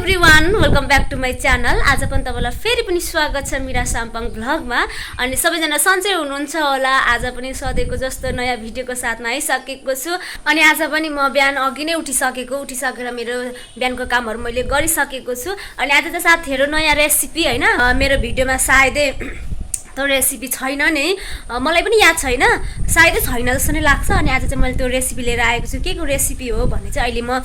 Everyone welcome back to my channel. आज पनि तपाईलाई फेरि पनि स्वागत छ मिरा साम्पाङ भ्लगमा। अनि सबैजना सन्चै हुनुहुन्छ होला। आज पनि सधैँको जस्तो नयाँ भिडियोको साथमा आइसकेको छु। अनि आज पनि म बिहान अघि नै उठिसकेर मेरो बिहानको कामहरू मैले गरिसकेको छु। अनि आज त साथीहरू नयाँ रेसिपी हैन, मेरो भिडियोमा सायदै त्यो रेसिपी छैन नै, मलाई पनि याद छैन, सायदै छैन जस्तो नै लाग्छ। अनि आज चाहिँ मैले त्यो रेसिपी लिएर आएको छु। के को रेसिपी हो भन्ने चाहिँ अहिले म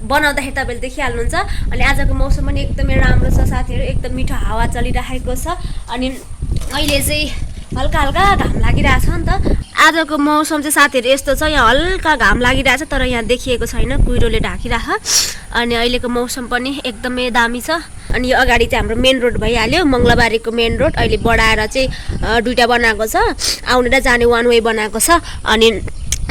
बनाउँदाखेरि तपाईँले देखिहाल्नुहुन्छ। अनि आजको मौसम पनि एकदमै राम्रो छ साथीहरू, एकदम मिठो हावा चलिरहेको छ। अनि अहिले चाहिँ हल्का हल्का घाम लागिरहेछ नि त। आजको मौसम चाहिँ साथीहरू यस्तो छ, यहाँ हल्का घाम लागिरहेछ तर यहाँ देखिएको छैन, कुहिरोले ढाकिराख। अनि अहिलेको मौसम पनि एकदमै दामी छ। अनि यो अगाडि चाहिँ हाम्रो मेन रोड भइहाल्यो, मङ्गलबारीको मेन रोड। अहिले बढाएर चाहिँ दुईवटा बनाएको छ, आउने र जाने वान वे बनाएको छ। अनि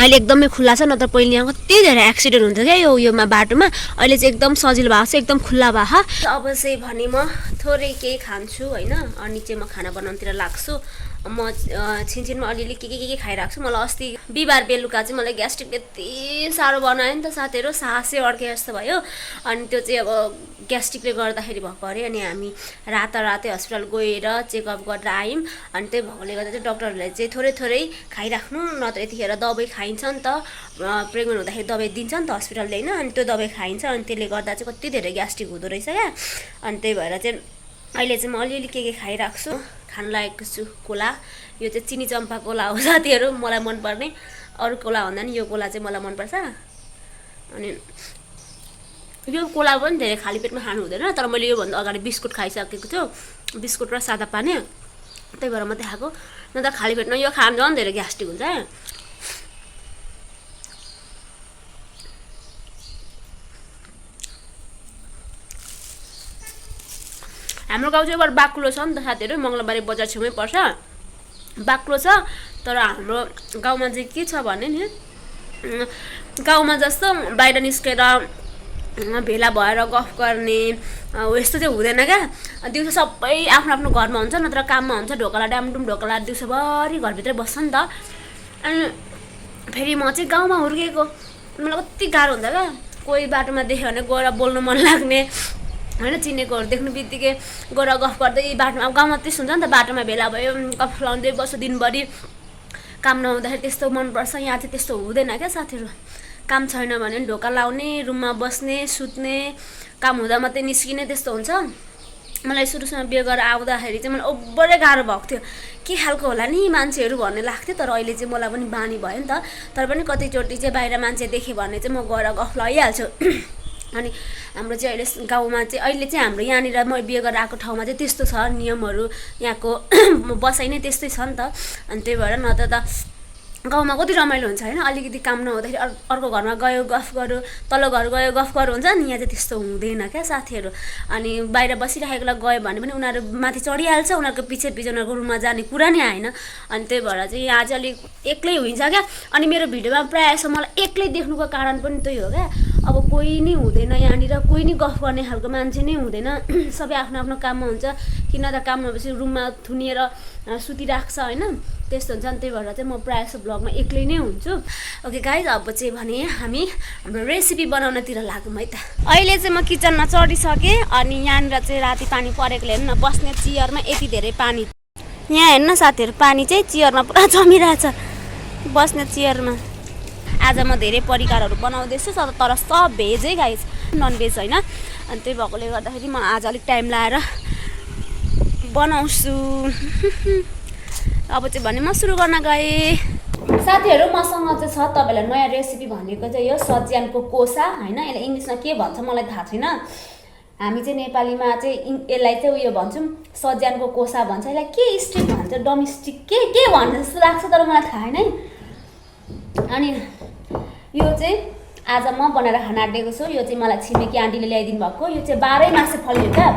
अहिले एकदमै खुल्ला छ, नत्र पहिले यहाँ कति धेरै एक्सिडेन्ट हुन्छ क्या योमा बाटोमा। अहिले चाहिँ एकदम सजिलो भएको छ, एकदम खुल्ला भएको। अब चाहिँ भने म थोरै केही खान्छु होइन, अनि चाहिँ म खाना बनाउनुतिर लाग्छु। म छिनछिनमा अलिअलि के खाइरहेको छु। मलाई अस्ति बिहिबार बेलुका चाहिँ मलाई ग्यास्ट्रिक यति साह्रो बनायो नि त साथीहरू, सासै अड्के जस्तो भयो। अनि त्यो चाहिँ अब ग्यास्ट्रिकले गर्दाखेरि भएको अरे। अनि हामी रातै हस्पिटल गएर चेकअप गरेर आयौँ। अनि त्यही भएकोले गर्दा चाहिँ डक्टरहरूले चाहिँ थोरै खाइराख्नु, नत्र यतिखेर दबाई खाइन्छ नि त, प्रेग्नेन्ट हुँदाखेरि दबाई दिन्छ नि त हस्पिटलले होइन। अनि त्यो दबाई खाइन्छ, अनि त्यसले गर्दा चाहिँ कति धेरै ग्यास्ट्रिक हुँदो रहेछ क्या। अनि त्यही भएर चाहिँ अहिले चाहिँ म अलिअलि के खाइरहेको छु। खान लागेको छु कोला, यो चाहिँ चिनी चम्पा कोला हो साथीहरू, मलाई मनपर्ने। अरू कोला भन्दा नि यो कोला चाहिँ मलाई मनपर्छ। अनि यो कोला पनि धेरै खाली पेटमा खानु हुँदैन, तर मैले योभन्दा अगाडि बिस्कुट खाइसकेको थियो, बिस्कुट र सादा पानी, त्यही भएर मात्रै खाएको। न त खाली पेटमा यो खानु झन् धेरै ग्यास्ट्रिक हुन्छ। हाम्रो गाउँ चाहिँ एउटा बाक्लो छ नि त साथीहरू, मङ्गलबारी बजार छेउमै पर्छ, बाक्लो छ। तर हाम्रो गाउँमा चाहिँ के छ भने नि, गाउँमा जस्तो बाहिर निस्केर भेला भएर गफ गर्ने यस्तो चाहिँ हुँदैन क्या। दिउँसो सबै आफ्नो आफ्नो घरमा हुन्छ, नत्र काममा हुन्छ, ढोकाला डामडुम ढोकाला दिउँसोभरि घरभित्रै बस्छ नि त। अनि फेरि म चाहिँ गाउँमा हुर्केको, मलाई कति गाह्रो हुन्छ क्या। कोही बाटोमा देख्यो भने गएर बोल्नु मन लाग्ने होइन, चिनेकोहरू देख्नु बित्तिकै गएर गफ गर्दै बाटोमा। अब गाउँमा त्यस्तो हुन्छ नि त, बाटोमा भेला भयो गफ लाउँदै बस्यो दिनभरि, काम नहुँदाखेरि त्यस्तो मनपर्छ। यहाँ चाहिँ त्यस्तो हुँदैन क्या साथीहरू। काम छैन भने ढोका लाउने, रुममा बस्ने, सुत्ने, काम हुँदा मात्रै निस्किने, त्यस्तो हुन्छ। मलाई सुरुमा बिहे गरेर आउँदाखेरि चाहिँ मलाई ओभरै गाह्रो भएको थियो, के खालको होला नि मान्छेहरू भन्ने लाग्थ्यो। तर अहिले चाहिँ मलाई पनि बानी भयो नि त। तर पनि कतिचोटि चाहिँ बाहिर मान्छे देखेँ भने चाहिँ म गएर गफ लगाइहाल्छु। अनि हाम्रो चाहिँ अहिले गाउँमा चाहिँ अहिले चाहिँ हाम्रो यहाँनिर म बिहे गरेर आएको ठाउँमा चाहिँ त्यस्तो छ नियमहरू, यहाँको बसाइ नै त्यस्तै छ नि त। अनि त्यही भएर न त गाउँमा कति रमाइलो हुन्छ होइन, अलिकति काम नहुँदाखेरि अर्को घरमा गयो गफ गऱ्यो, तल्लो घर गयो गफ गऱ्यो हुन्छ नि। यहाँ चाहिँ त्यस्तो हुँदैन क्या साथीहरू। अनि बाहिर बसिराखेकोलाई गयो भने पनि उनीहरू माथि चढिहाल्छ, उनीहरूको पछि उनीहरूको रुममा जाने कुरा नै आएन। अनि त्यही भएर चाहिँ यहाँ चाहिँ अलिक एक्लै हुन्छ क्या। अनि मेरो भिडियोमा प्रायः जस्तो मलाई एक्लै देख्नुको कारण पनि त्यही हो क्या। अब कोही नै हुँदैन यहाँनिर, कोही नै गफ गर्ने खालको मान्छे नै हुँदैन, सबै आफ्नो आफ्नो काममा हुन्छ। किन त काम नभएपछि रुममा थुनिएर सुतिराख्छ होइन, त्यस्तो हुन्छ। अनि त्यही भएर चाहिँ म प्रायः जस्तो भ्लगमा एक्लै नै हुन्छु। ओके गाइज, अब चाहिँ भने हामी हाम्रो रेसिपी बनाउनतिर लागौँ है त। अहिले चाहिँ म किचनमा चढिसकेँ। अनि यहाँनिर चाहिँ राति पानी परेकोले हेर्नु न, बस्ने चियरमा यति धेरै पानी। यहाँ हेर्नु न साथीहरू, पानी चाहिँ चियरमा पुरा जमिरहेछ, बस्ने चियरमा। आज म धेरै परिकारहरू बनाउँदैछु, तर सब भेजै गाइज, नन भेज होइन। अनि त्यही भएकोले गर्दाखेरि म आज अलिक टाइम लाएर बनाउँछु। अब चाहिँ भने म सुरु गर्न गएँ साथीहरू। मसँग चाहिँ छ तपाईँलाई नयाँ रेसिपी भनेको चाहिँ यो सज्यानको कोसा होइन। यसलाई इङ्ग्लिसमा के भन्छ मलाई थाहा छैन, हामी चाहिँ नेपालीमा चाहिँ यसलाई चाहिँ उयो भन्छौँ, सज्यानको कोसा भन्छ। यसलाई के स्टिक भन्छ, डोमेस्टिक के भन्छ जस्तो लाग्छ, तर मलाई थाहा होइन है। अनि यो चाहिँ आज म बनाएर खान आँटेको छु। यो चाहिँ मलाई छिमेकी आन्टीले ल्याइदिनु भएको। यो चाहिँ 12 मासे फल्यो क्या।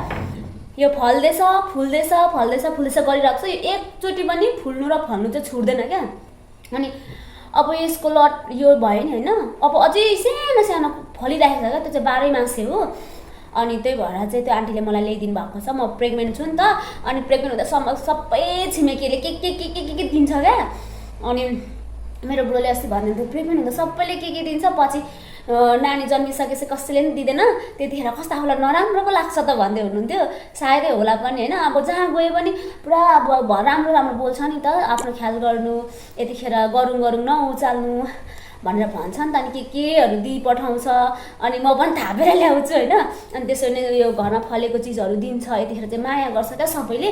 यो फल्दैछ गरिरहेको छ। यो एकचोटि पनि फुल्नु र फल्नु चाहिँ छुट्दैन क्या। अनि अब यसको लट यो भयो नि होइन, अब अझै सानो फलिरहेको छ क्या, त्यो चाहिँ 12 मासे हो। अनि त्यही भएर चाहिँ त्यो आन्टीले मलाई ल्याइदिनु भएको छ। म प्रेग्नेन्ट छु नि त। अनि प्रेग्नेन्ट हुँदा सबै छिमेकीले के दिन्छ क्या। अनि मेरो बुढोले अस्ति भन्नुहुन्थ्यो, प्रेग्नेन्ट हुँदा सबैले के दिन्छ, पछि नानी जन्मिसकेपछि कसैले पनि दिँदैन त्यतिखेर कस्तो आफूलाई नराम्रो पो लाग्छ त भन्दै हुनुहुन्थ्यो सायदै होला पनि होइन अब जहाँ गए पनि पुरा अब राम्रो राम्रो बोल्छ नि त आफ्नो ख्याल गर्नु यतिखेर गरौँ नउचाल्नु भनेर भन्छ नि त अनि केहरू दिइ पठाउँछ अनि म पनि थापेर ल्याउँछु होइन अनि त्यसरी नै यो घरमा फलेको चिजहरू दिन्छ यतिखेर चाहिँ माया गर्छ क्या सबैले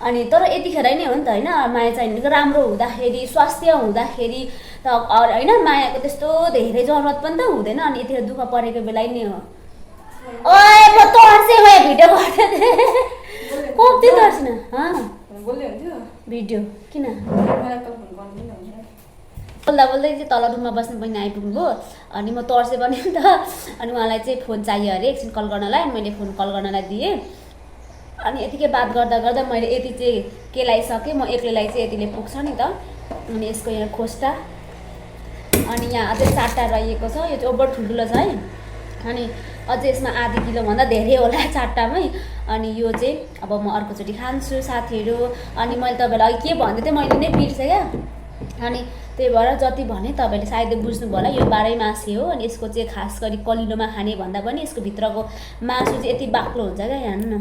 अनि तर यतिखेर नै हो नि त होइन माया चाहिने राम्रो हुँदाखेरि स्वास्थ्य हुँदाखेरि त होइन मायाको त्यस्तो धेरै जरुरत पनि त हुँदैन अनि यतिखेर दुःख परेको बेला नै हो ओए म तर्से भिडियो गर्दै थिएँ कति तर्सिन भिडियो किन बोल्दा बोल्दै चाहिँ तल रुममा बस्ने बहिनी आइपुग्नु भयो अनि म तर्से पनि नि त अनि उहाँलाई चाहिँ फोन चाहियो अरे एकछिन कल गर्नलाई अनि मैले फोन कल गर्नलाई दिएँ अनि यतिकै बात गर्दा गर्दा मैले यति चाहिँ केलाइसकेँ म एक्लैलाई चाहिँ यतिले पुग्छ नि त अनि यसको यहाँ खोस्टा अनि यहाँ अझै 4टा रहेको छ यो चाहिँ ओभर ठुल्ठुलो छ है अनि अझै यसमा आधी किलोभन्दा धेरै होला 4टामै अनि यो चाहिँ अब म अर्कोचोटि खान्छु साथीहरू अनि मैले तपाईँलाई के भन्दै थिएँ मैले नै बिर्सेँ क्या अनि त्यही भएर जति भने तपाईँले सायदै बुझ्नुभयो होला यो 12 मासे हो अनि यसको चाहिँ खास गरी कलिलोमा खाने भन्दा पनि यसको भित्रको मासु चाहिँ यति बाक्लो हुन्छ क्या यहाँ हेर्नु न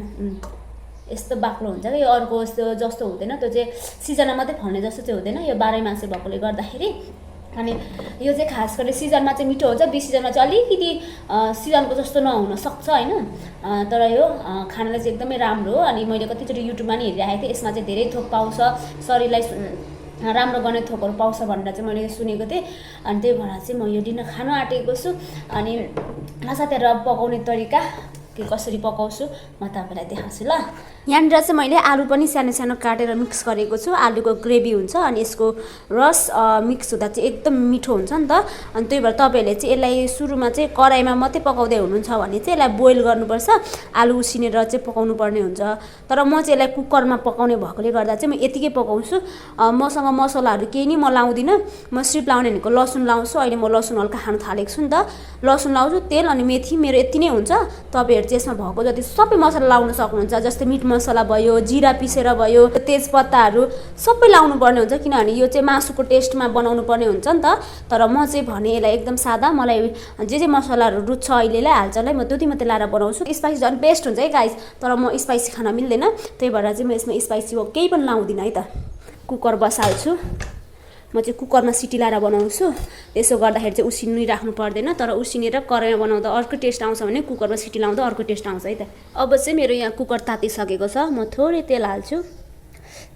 यस्तो बाक्लो हुन्छ क्या यो अर्को जस्तो हुँदैन त्यो चाहिँ सिजनमा मात्रै फल्ने जस्तो चाहिँ हुँदैन यो 12 मासे भएकोले गर्दाखेरि अनि यो चाहिँ खास गरी सिजनमा चाहिँ मिठो हुन्छ बिसिजनमा चाहिँ अलिकति सिजनको जस्तो नहुन सक्छ होइन तर यो खानालाई चाहिँ एकदमै राम्रो हो अनि मैले कतिचोटि युट्युबमा नि हेरिरहेको थिएँ यसमा चाहिँ धेरै थोक पाउँछ शरीरलाई राम्रो गर्ने थोकहरू पाउँछ भनेर चाहिँ मैले सुनेको थिएँ अनि त्यही भएर चाहिँ म यो डिनर खान आँटेको छु अनि साथीहरू पकाउने तरिका के कसरी पकाउँछु म तपाईँलाई देखाउँछु ल यहाँनिर चाहिँ मैले आलु पनि सानो सानो काटेर मिक्स गरेको छु आलुको ग्रेभी हुन्छ अनि यसको रस मिक्स हुँदा चाहिँ एकदम मिठो हुन्छ नि त अनि त्यही भएर तपाईँहरूले चाहिँ यसलाई सुरुमा चाहिँ कराईमा मात्रै पकाउँदै हुनुहुन्छ भने चाहिँ यसलाई बोइल गर्नुपर्छ आलु उसिनेर चाहिँ पकाउनु पर्ने हुन्छ तर म चाहिँ यसलाई कुकरमा पकाउने भएकोले गर्दा चाहिँ म यतिकै पकाउँछु मसँग मसलाहरू केही नि म लाउँदिनँ म सिर्फ लाउने भनेको लसुन लाउँछु अहिले म लसुन हल्का खान थालेको छु नि त लसुन लाउँछु तेल अनि मेथी मेरो यति नै हुन्छ तपाईँहरू चाहिँ यसमा भएको जति सबै मसला लाउन सक्नुहुन्छ जस्तै मिट मसला भयो जिरा पिसेर भयो तेजपत्ताहरू सबै लाउनु पर्ने हुन्छ किनभने यो चाहिँ मासुको टेस्टमा बनाउनु पर्ने हुन्छ नि त तर म चाहिँ भने यसलाई एकदम सादा मलाई जे मसलाहरू रुच्छ अहिलेलाई हालचालै म त्यति मात्रै लाएर बनाउँछु स्पाइसी झन् बेस्ट हुन्छ है गाइस तर म स्पाइसी खान मिल्दैन त्यही भएर चाहिँ म यसमा स्पाइसी हो केही पनि लाउँदिनँ है त कुकर बसाल्छु म चाहिँ कुकरमा सिटी लाएर बनाउँछु त्यसो गर्दाखेरि चाहिँ उसिनी राख्नु पर्दैन तर उसिनेर कराईमा बनाउँदा अर्को टेस्ट आउँछ भने कुकरमा सिटी लाउँदा अर्को टेस्ट आउँछ है त अब चाहिँ मेरो यहाँ कुकर तातिसकेको छ म थोरै तेल हाल्छु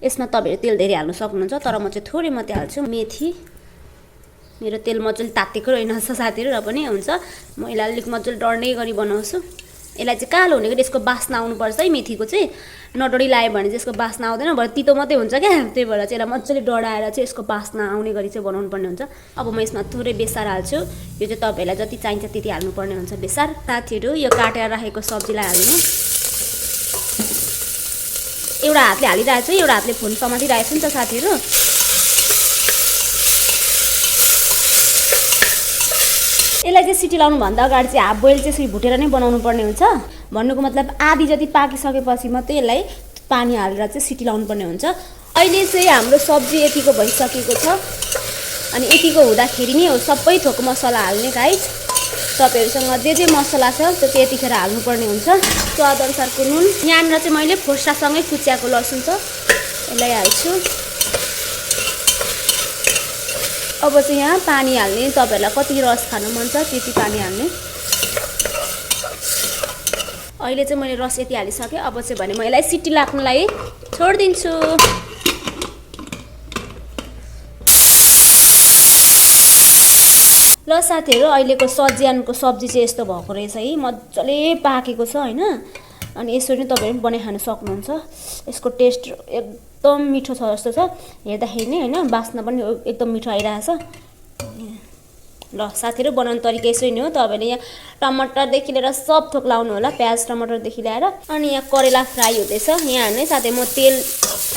यसमा तपाईँहरू तेल धेरै हाल्नु सक्नुहुन्छ तर म चाहिँ थोरै मात्रै हाल्छु मेथी मेरो तेल मजाले तातेको रहेनछ साथीहरू र पनि हुन्छ म यसलाई अलिक मजाले डढ्ने गरी बनाउँछु यसलाई चाहिँ कालो हुने गरी यसको बास्ना आउनुपर्छ है मेथीको चाहिँ नडढी लायो भने चाहिँ यसको बास्ना आउँदैन भरे तितो मात्रै हुन्छ क्या त्यही भएर चाहिँ यसलाई मजाले डढाएर चाहिँ यसको बास्ना आउने गरी चाहिँ बनाउनु पर्ने हुन्छ अब म यसमा थोरै बेसार हाल्छु यो चाहिँ तपाईँहरूलाई जति चाहिन्छ त्यति हाल्नुपर्ने हुन्छ बेसार साथीहरू यो काटेर राखेको सब्जीलाई हाल्नु एउटा हातले हालिरहेको छु एउटा हातले फोन समातिरहेको छु नि त साथीहरू यसलाई चाहिँ सिटी लाउनुभन्दा अगाडि चाहिँ हाफ बोइल चाहिँ यसरी भुटेर नै बनाउनु पर्ने हुन्छ भन्नुको मतलब आधी जति पाकिसकेपछि मात्रै यसलाई पानी हालेर चाहिँ सिटी लाउनु पर्ने हुन्छ अहिले चाहिँ हाम्रो सब्जी यतिको भइसकेको छ अनि यतिको हुँदाखेरि नै हो सबै थोक मसला हाल्ने गाइस तपाईँहरूसँग जे मसला छ त्यो चाहिँ यतिखेर हाल्नुपर्ने हुन्छ स्वाद अनुसारको नुन यहाँनिर चाहिँ मैले खोस्टासँगै कुच्याएको लसुन छ यसलाई हाल्छु अब चाहिँ यहाँ पानी हाल्ने तपाईँहरूलाई कति रस खान मन छ त्यति पानी हाल्ने अहिले चाहिँ मैले रस यति हालिसकेँ अब चाहिँ भने म यसलाई सिटी लाग्नलाई छोडिदिन्छु ल साथीहरू अहिलेको सजिवानको सब्जी चाहिँ यस्तो भएको रहेछ है मजाले पाकेको छ होइन अनि यसरी नै तपाईँहरू पनि बनाइ खान सक्नुहुन्छ यसको टेस्ट एकदम मिठो छ जस्तो छ हेर्दाखेरि नै होइन बास्ना पनि एकदम मिठो आइरहेछ ल साथीहरू बनाउने तरिका यसरी नै हो तपाईँले यहाँ टमाटरदेखि लिएर सब थोक लाउनु होला प्याज टमाटरदेखि ल्याएर अनि यहाँ करेला फ्राई हुँदैछ यहाँ हाल्ने साथै म तेल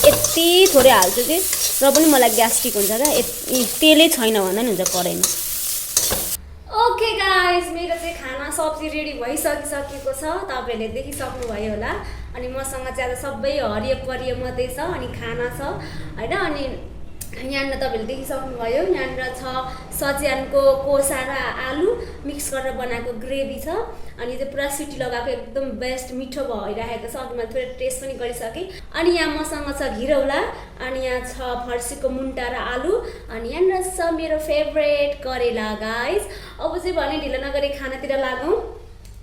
यति थोरै हाल्छु कि र पनि मलाई ग्यास्ट्रिक हुन्छ क्या तेलै छैन भन्दा नि हुन्छ कराईमा ओके गाइस मेरो चाहिँ खाना सब्जी रेडी भइसकिसकेको छ तपाईँहरूले देखिसक्नुभयो होला अनि मसँग चाहिँ आज सबै हरियो परियो मात्रै छ अनि खाना छ होइन अनि यहाँनिर तपाईँहरूले देखिसक्नुभयो, यहाँनिर छ सजिवानको कोसा र आलु मिक्स गरेर बनाएको ग्रेभी छ। अनि चाहिँ पुरा सिटी लगाएको एकदम बेस्ट मिठो भइरहेको छ। अघि मैले थोरै टेस्ट पनि गरिसकेँ। अनि यहाँ मसँग छ घिरौला, अनि यहाँ छ फर्सीको मुन्टा र आलु, अनि यहाँनिर छ मेरो फेभरेट करेला गाइस। अब चाहिँ भने ढिलो नगरी खानातिर लागौँ।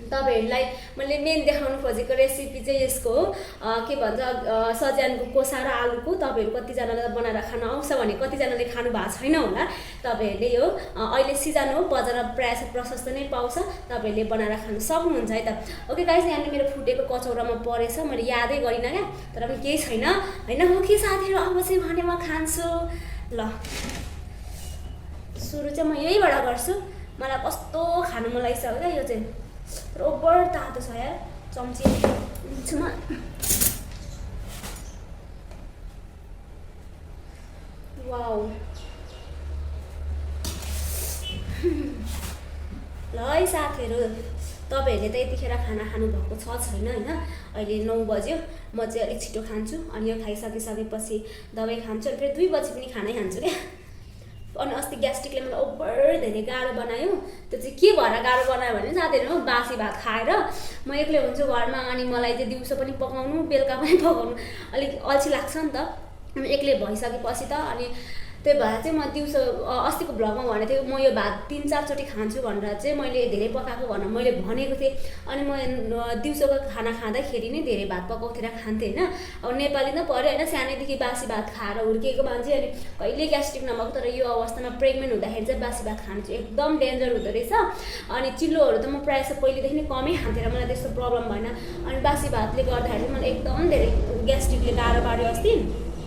तपाईँहरूलाई मैले मेन देखाउनु खोजेको रेसिपी चाहिँ यसको हो, के भन्छ सजिवानको कोसा र आलुको। तपाईँहरू कतिजनाले बनाएर खान आउँछ भने कतिजनाले खानु भएको छैन होला। तपाईँहरूले यो अहिले सिजन हो, बजारमा प्रायः प्रशस्त नै पाउँछ, तपाईँहरूले बनाएर खान सक्नुहुन्छ है त। ओके गाइस, यहाँनिर मेरो फुटेको कचौरामा परेछ, मैले यादै गरिनँ क्या, तर पनि केही छैन होइन। हो कि साथीहरू, अब चाहिँ भने म खान्छु ल। सुरु चाहिँ म यहीबाट गर्छु। मलाई कस्तो खानु मन लागिसक्यो क्या यो चाहिँ, ओभर तातो छ यार। चम्ची लिन्छु म। वाउ ल है साथीहरू, तपाईँहरूले त यतिखेर खाना खानुभएको छ छैन होइन। अहिले 9 बज्यो, म चाहिँ अलिक छिटो खान्छु। अनि यो खाइसकेपछि दबाई खान्छु, अनि फेरि 2 बजी पनि खानै खान्छु क्या। अनि अस्ति ग्यास्ट्रिकले मलाई ओभर धेरै गाह्रो बनायो। त्यो चाहिँ के भएर गाह्रो बनायो भने साथीहरू, बासी भात खाएर म एक्लै हुन्छु घरमा, अनि मलाई चाहिँ दिउँसो पनि पकाउनु बेलुका पनि पकाउनु अलिक अल्छी लाग्छ नि त। एक्लै भइसकेपछि त अनि त्यही भएर चाहिँ म दिउँसो अस्तिको भ्लगमा भनेको थिएँ म यो भात 3-4 चोटि खान्छु भनेर चाहिँ मैले धेरै पकाएको भनेर मैले भनेको थिएँ। अनि म दिउँसोको खाना खाँदाखेरि नै धेरै भात पकाउँथेर खान्थेँ होइन। अब नेपाली नै पऱ्यो होइन, सानैदेखि बासी भात खाएर हुर्किएको मान्छे, अनि कहिले ग्यास्ट्रिक नभएको। तर यो अवस्थामा प्रेग्नेन्ट हुँदाखेरि चाहिँ बासी भात खानु चाहिँ एकदम डेन्जर हुँदो रहेछ। अनि चिल्लोहरू त म प्रायः जस्तो पहिलेदेखि नै कमै खान्थेँ र मलाई त्यस्तो प्रब्लम भएन। अनि बासी भातले गर्दाखेरि मलाई एकदम धेरै ग्यास्ट्रिकले गाह्रो पार्यो अस्ति।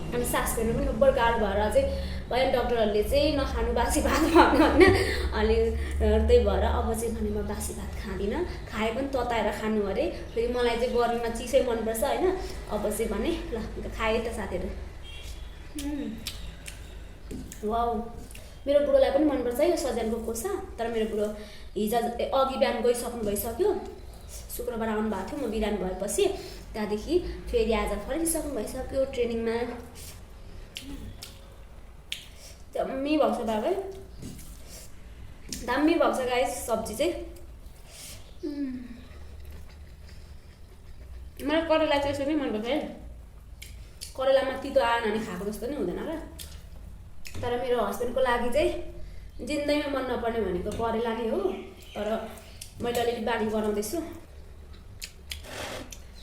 अनि सास फेर्नु पनि ओभर गाह्रो भएर चाहिँ भयो, डक्टरहरूले चाहिँ नखानु बासी भात भन्नु होइन। अनि त्यही भएर अब चाहिँ भने म बासी भात खाँदिनँ, खाए पनि तताएर खानु अरे। फेरि मलाई चाहिँ गर्मीमा चिसै मनपर्छ होइन। अब चाहिँ भने ल खाएँ त साथीहरू। वाउ, मेरो बुढोलाई पनि मनपर्छ यो सजिवानको कोसा। तर मेरो बुढो हिजो अघि बिहान गइसक्नु भइसक्यो, शुक्रबार आउनु भएको थियो म बिरामी भएपछि। त्यहाँदेखि फेरि आज फर्किसक्नु भइसक्यो ट्रेनिङमा। दामी भएको छ बाबा, दामी भएको छ गाइस सब्जी चाहिँ। मलाई करेला चाहिँ यसो नै मनपर्छ है। करेलामा तितो आएन भने खाएको जस्तो नै हुँदैन क्या। तर मेरो हस्बेन्डको लागि चाहिँ जिन्दगीमा मन नपर्ने भनेको करेला नै हो। तर मैले अलिअलि बानी बनाउँदैछु।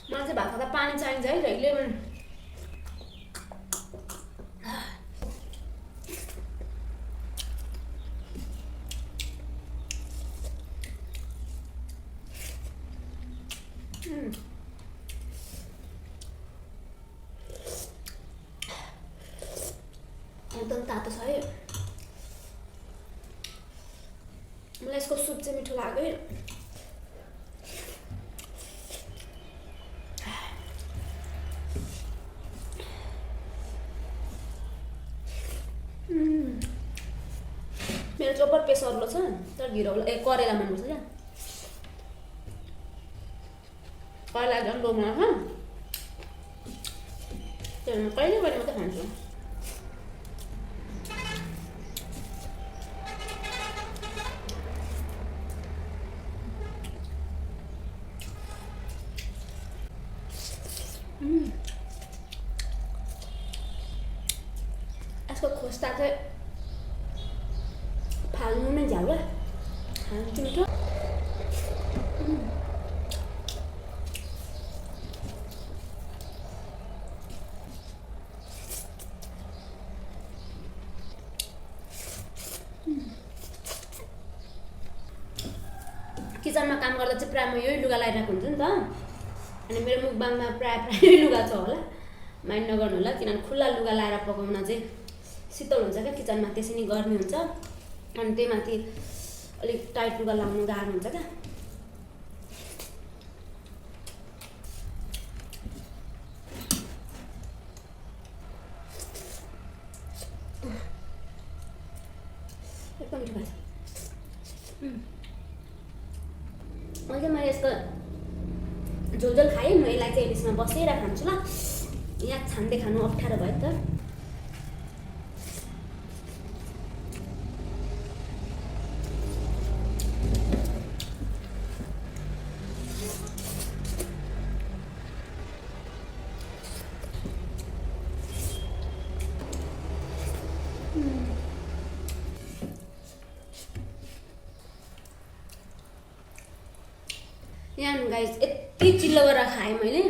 मलाई चाहिँ भात खाँदा पानी चाहिन्छ है जहिले पनि। एकदम तातो छ है। मलाई यसको सुप चाहिँ मिठो लाग्यो। मेरो चोपर पेसरलो छ, तर घिरौला करेला मनपर्छ क्या। करेला झन् लोमा छ, त्यो कहिले कहिले मात्रै खान्छु। यसको खोस्टा चाहिँ फाल्नु नै झ्याउ क्या, खानु मिठो। किचनमा काम गर्दा चाहिँ प्रायः म यही लुगा लगाइरहेको हुन्छु नि त। अनि मेरो मुखबाङमा प्रायः यही लुगा छ होला, माइन्ड नगर्नु होला। किनभने खुल्ला लुगा लगाएर पकाउन चाहिँ शीतल हुन्छ क्या किचनमा, त्यसै नै गर्मी हुन्छ। अनि त्यही माथि अलिक टाइट लुगा लाउनु गाह्रो हुन्छ क्या। एकदम मिठो भएछ। मैले यसको झोल खाएँ। म यसलाई चाहिँ यसमा बसेर खान्छु ल, यहाँ छान्दै खानु अप्ठ्यारो भयो त। यहाँ गाइस यति चिल्लो गरेर खाएँ मैले,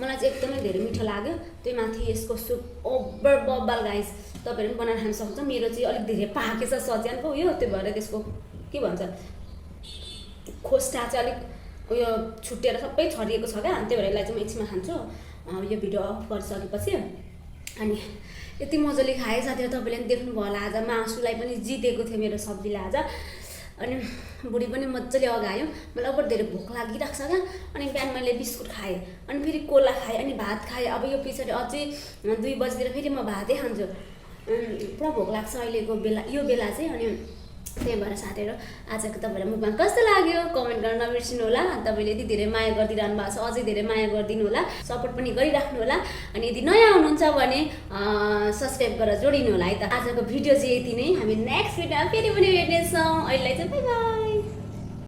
मलाई चाहिँ एकदमै धेरै मिठो लाग्यो। त्यही माथि यसको सुप ओभर बब्बल गाइस, तपाईँहरू पनि बनाएर खान सक्नुहुन्छ। मेरो चाहिँ अलिक धेरै पाकेछ सज्यानको उयो, त्यो भएर त्यसको के भन्छ खोस्टा चाहिँ अलिक उयो छुट्टिएर सबै छरिएको छ क्या, त्यही भएर यसलाई चाहिँ म एकछिनमा खान्छु यो भिडियो अफ गरिसकेपछि। अनि यति मजाले खाएँ साथीहरू, तपाईँले पनि देख्नुभयो होला आज मासुलाई पनि जितेको थियो मेरो सब्जीले आज। अनि बुढी पनि मजाले अगायो, मलाई अब धेरै भोक लागिरहेको छ क्या। अनि बिहान मैले बिस्कुट खाएँ, अनि फेरि कोला खाएँ, अनि भात खाएँ। अब यो पछाडि अझै 2 बजीतिर फेरि म भातै खान्छु। पुरा भोक लाग्छ अहिलेको बेला, यो बेला चाहिँ। अनि त्यही भएर साथीहरू आजको तपाईँलाई मुखबाङ कस्तो लाग्यो कमेन्ट गर्न नबिर्सिनु होला। तपाईँले यति धेरै माया गरिदिरहनु भएको छ, अझै धेरै माया गरिदिनु होला, सपोर्ट पनि गरिराख्नु होला। अनि यदि नयाँ हुनुहुन्छ भने सब्सक्राइब गरेर जोडिनु होला है त। आजको भिडियो चाहिँ यति नै, हामी नेक्स्ट भिडियोमा फेरि पनि भेट्नेछौँ। अहिलेलाई चाहिँ बाई बाई।